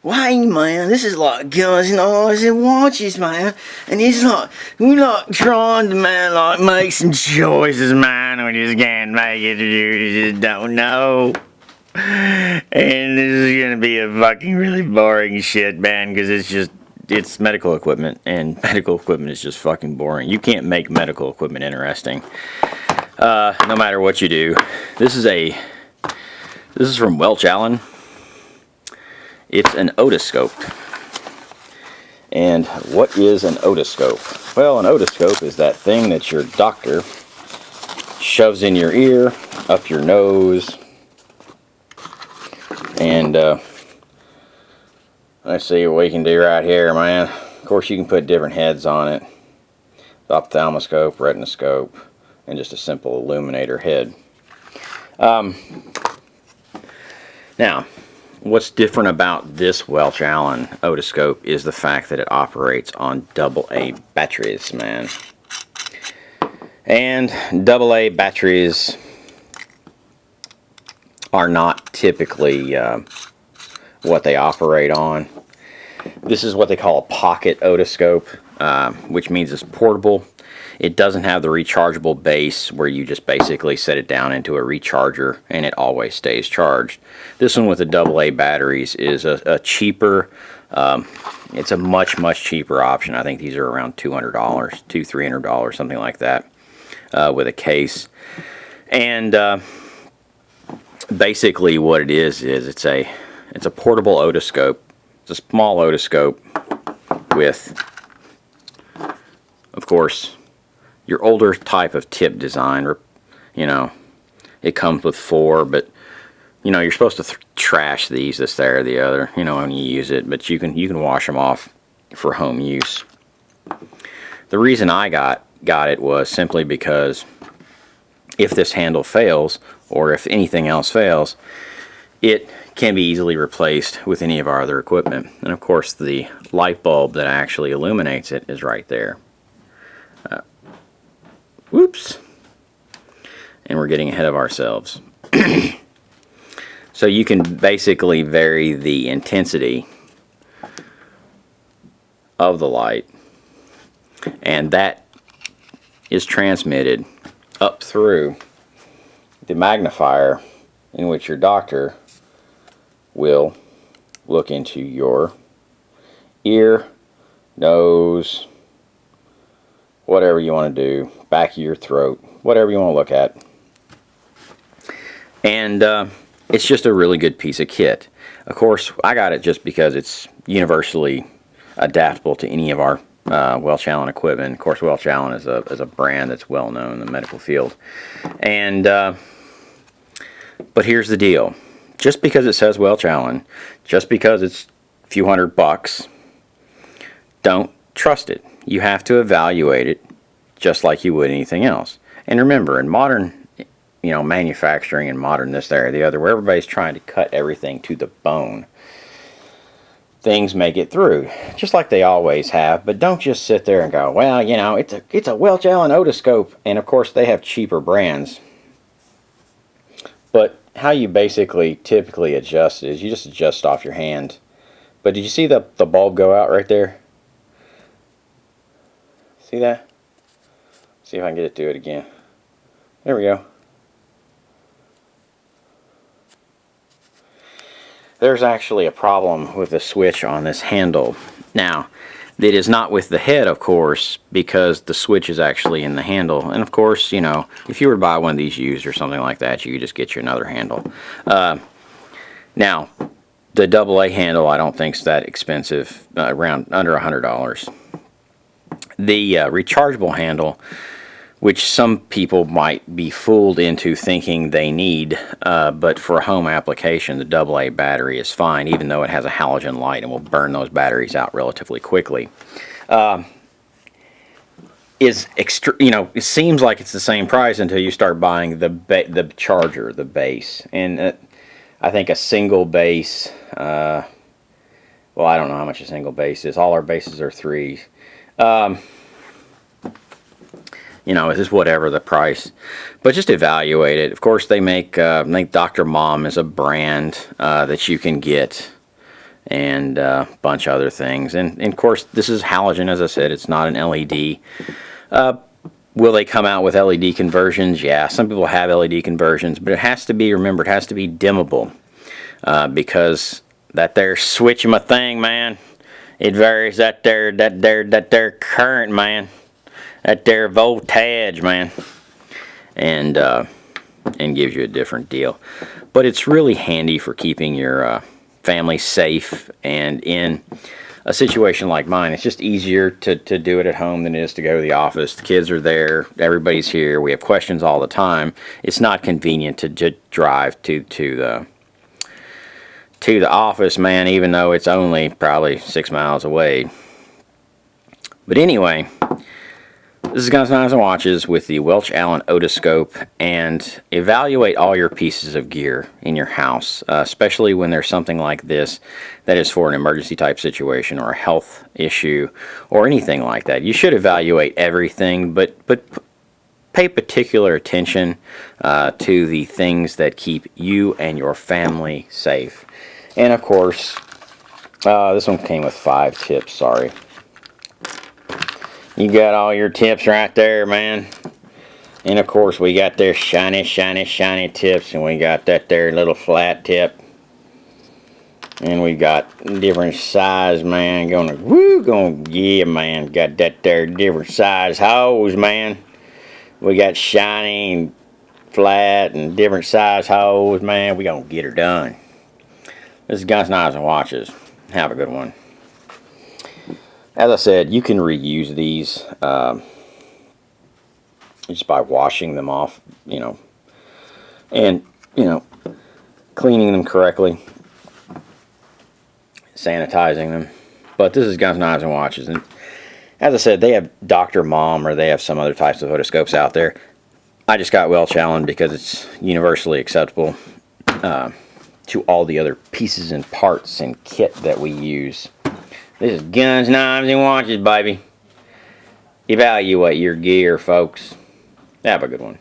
why, man, this is like guns and all and watches, man. And it's like, we like trying to, man, like make some choices, man. We just can't make it, you just don't know. And this is gonna be a fucking really boring shit, man, because it's medical equipment, and medical equipment is just fucking boring. You can't make medical equipment interesting, no matter what you do. This is from Welch Allyn. It's an otoscope. And what is an otoscope? Well, an otoscope is that thing that your doctor shoves in your ear, up your nose, and let's see what we can do right here, man. Of course, you can put different heads on it. The ophthalmoscope, retinoscope, and just a simple illuminator head. Now, what's different about this Welch Allyn otoscope is the fact that it operates on AA batteries, man. And AA batteries are not typically what they operate on. This is what they call a pocket otoscope, which means it's portable. It doesn't have the rechargeable base where you just basically set it down into a recharger and it always stays charged. This one with the AA batteries is a cheaper, it's a much cheaper option. I think these are around $200, $300, something like that, with a case. And basically what it is it's a portable otoscope. It's a small otoscope with, of course, your older type of tip design. Or, you know, it comes with 4, but you know you're supposed to trash these, this, there, or the other, you know, when you use it. But you can wash them off for home use. The reason I got it was simply because if this handle fails, or if anything else fails, it can be easily replaced with any of our other equipment. And of course, the light bulb that actually illuminates it is right there. Whoops. And we're getting ahead of ourselves. So you can basically vary the intensity of the light, and that is transmitted up through the magnifier, in which your doctor will look into your ear, nose, whatever you want to do, back of your throat, whatever you want to look at. And it's just a really good piece of kit. Of course, I got it just because it's universally adaptable to any of our Welch Allyn equipment. Of course, Welch Allyn is a brand that's well known in the medical field. And but here's the deal. Just because it says Welch Allyn, just because it's a few $100, don't trust it. You have to evaluate it just like you would anything else. And remember, in modern, you know, manufacturing and modern this, there, or the other, where everybody's trying to cut everything to the bone, things may get through, just like they always have. But don't just sit there and go, well, you know, it's a Welch Allyn otoscope, and of course they have cheaper brands. But how you basically typically adjust is you just adjust off your hand. But did you see the bulb go out right there? See that? See if I can get it to do it again. There we go. There's actually a problem with the switch on this handle. Now, it is not with the head, of course, because the switch is actually in the handle. And of course, you know, if you were to buy one of these used or something like that, you could just get you another handle. Now, the AA handle I don't think is that expensive, around under $100. The rechargeable handle, which some people might be fooled into thinking they need, but for a home application, the AA battery is fine, even though it has a halogen light and will burn those batteries out relatively quickly. You know, it seems like it's the same price until you start buying the charger, the base, and I think a single base. Well, I don't know how much a single base is. All our bases are 3. You know, it's just whatever the price, but just evaluate it. Of course, they make Dr. Mom is a brand that you can get, and a bunch of other things. And of course, this is halogen, as I said. It's not an LED. Will they come out with LED conversions? Yeah, some people have LED conversions, but it has to be, remember, it has to be dimmable, because that there switching my thing, man, it varies that there current, man, that there voltage, man, and gives you a different deal. But it's really handy for keeping your family safe, and in a situation like mine, it's just easier to do it at home than it is to go to the office. The kids are there, everybody's here, we have questions all the time. It's not convenient to drive to the office, man, even though it's only probably 6 miles away. But anyway, this is Guns, Knives, and Watches with the Welch Allyn Otoscope, and evaluate all your pieces of gear in your house, especially when there's something like this that is for an emergency type situation or a health issue or anything like that. You should evaluate everything, but pay particular attention to the things that keep you and your family safe. And of course, this one came with 5 tips, sorry. You got all your tips right there, man. And of course, we got their shiny tips, and we got that there little flat tip. And we got different size, man. Yeah, man. Got that there different size hose, man. We got shiny and flat and different size hose, man. We gonna get her done. This is Guns, Knives, and Watches. Have a good one. As I said, you can reuse these just by washing them off, and cleaning them correctly, sanitizing them. But this is Guns, Knives, and Watches, and as I said, they have Dr. Mom, or they have some other types of otoscopes out there. I just got Welch Allyn because it's universally acceptable to all the other pieces and parts and kit that we use. This is Guns, Knives, and Watches, baby. Evaluate your gear, folks. Have a good one.